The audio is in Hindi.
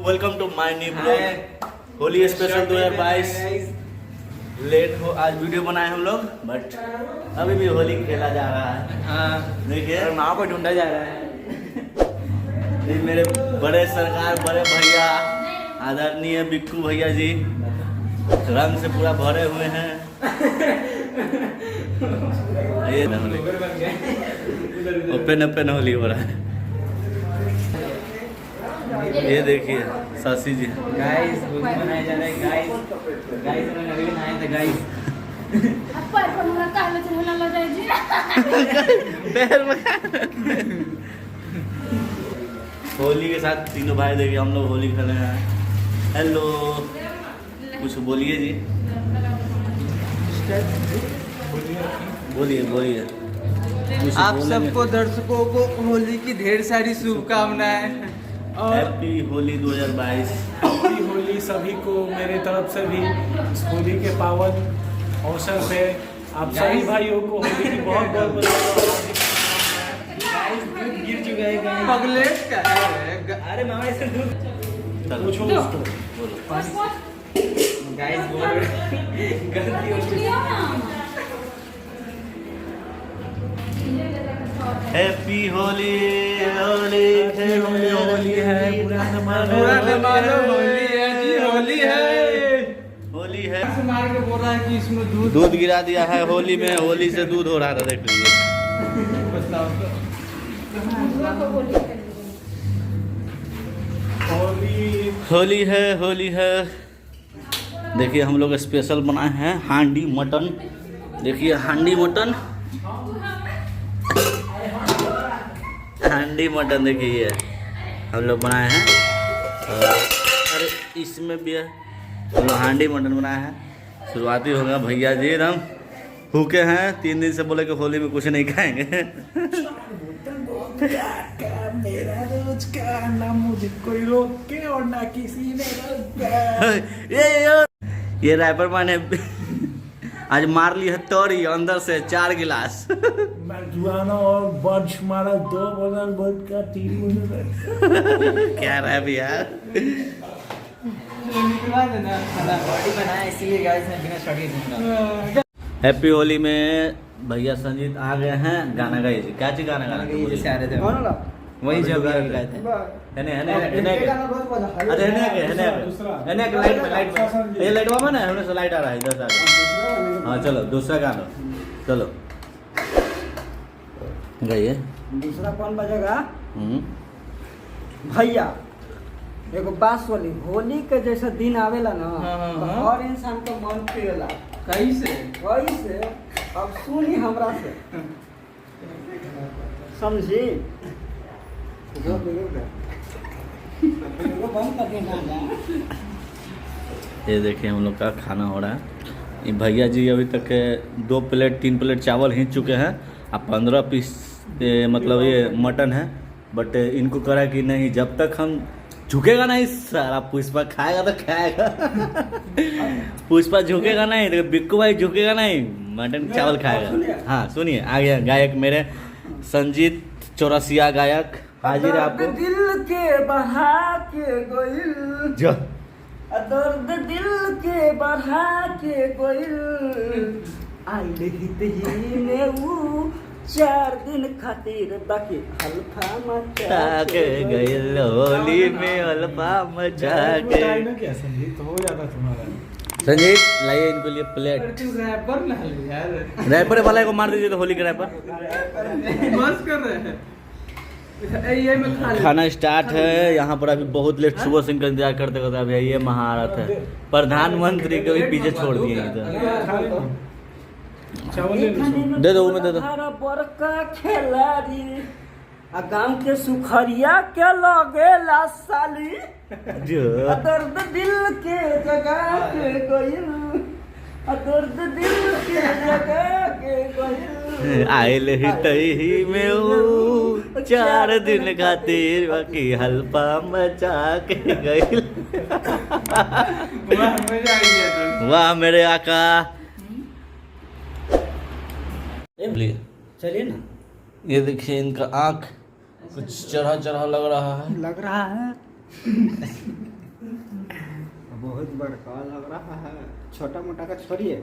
Welcome to my new blog Holi special 2022। Late हो आज वीडियो बनाए हम लोग, बट अभी भी होली खेला जा रहा है। हाँ देखिए माँ को ढूंढा जा रहा है। ये मेरे बड़े सरकार बड़े भैया आदरणीय बिक्कू भैया जी रंग से पूरा भरे हुए हैं। ये ओपन होली हो रहा है। ये देखिए सासी जी गाइस होली मनाया जा रहा है। गाइस उन्होंने अभी नहाए थे। गाइस होली के साथ तीनों भाई देखिए हम लोग होली खेल रहे हैं। हेलो कुछ बोलिए जी, बोलिए आप सबको दर्शकों को होली की ढेर सारी शुभकामनाएं और हैप्पी होली 2022। हैप्पी होली सभी को मेरे तरफ से भी। इस होली के पावन अवसर पे आप सभी भाइयों को होली की बहुत बहुत गिर चुका है पगलेट का। अरे मामा इसे दूध पूछो उसको। गाइस बोल गलती हो गई। हैप्पी होली होली होली है बुरा न मानो होली है जी, होली है। होली है। से मार के बोल रहा है कि इसमें दूध गिरा दिया है होली में। होली से दूध हो रहा था, देख लीजिए। होली है। देखिए हम लोग स्पेशल बनाए हैं हांडी मटन। देखिए हांडी मटन देखिए ये हम लोग बनाए हैं। और इसमें भी है हम लोग हांडी मटन बनाए हैं। शुरुआती होगा भैया जी एकदम भूखे हैं। 3 दिन से बोले कि होली में कुछ नहीं खाएंगे। मेरा रोज का ना मुझे कोई रोके और ना किसी ने ये रैपर मैंने आज मार ली है तोरी अंदर से 4 गिलास। जुआना और बर्च मारा 2 बोतल वोडका 3 बोतल। क्या रैप यार। निकलवा देना खाना बॉडी बनाया इसीलिए गाइस ने बिना शॉट के दूंगा। हैप्पी होली में भैया संजीत आ गए हैं। गाना गाइए जी। क्या चीज गाना गाना से आ रहे थे वही जब गाए थे। हेने अरे लाइट में ये लाइट में ना हमने से लाइट आ रहा है इधर से आगे। हाँ चलो दूसरा गाना चलो गाइए। दूसरा कौन बजेगा भैया? एगो बात बोली, होली के जैसा दिन आवेला ना तो हर इंसान का मन फिरेला। कैसे अब सुनी हमरा से समझी। ये देखिए हम लोग का खाना हो रहा है। ये भैया जी अभी तक 2 प्लेट 3 प्लेट चावल खींच चुके हैं। अब 15 पीस मतलब ये मटन है। बट इनको करा कि नहीं जब तक हम झुकेगा नहीं सारा पुष्पा खाएगा तो खाएगा। पुष्पा झुकेगा नहीं तो बिक्कू भाई झुकेगा नहीं, मटन चावल खाएगा। हाँ सुनिए आ गया गायक मेरे संजीत चौरसिया गायक हाजिर है आपको। दिल के बढ़ा के गोइल जो दर्द दिल के बढ़ा के गोइल आई हित ही में वो 4 दिन खातिर बाकी हल्फा मचा के गई होली में अल्फा मचा के। क्या संगीत हो जाता तुम्हारा। संजीत लाइए इनको लिए प्लेट। रैपर ना ले यार, रैपर वाले को मार दीजिए तो होली के रैपर। बस कर रहे हैं ये में खाना स्टार्ट है। यहाँ पर अभी बहुत लेट सुबह से इनका इंतजार करते करते अभी ये महारत है। प्रधानमंत्री को भी पीछे छोड़ दिए इधर। दे दो मैं दे दो। बड़का खिलाड़ी आ गांव के सुखरिया के लगेला साली दर्द दिल के जगा के गइल दर्द दिल के जगा के गइल आयल ही में वो 4 दिन खातिर बाकी हल्फा मचा के गई। वाह मेरे आका। चलिए ना। ये देखिए इनका आँख कुछ चढ़ा चढ़ा लग रहा है। लग रहा है बहुत बड़का लग रहा है, छोटा मोटा का छोड़िए।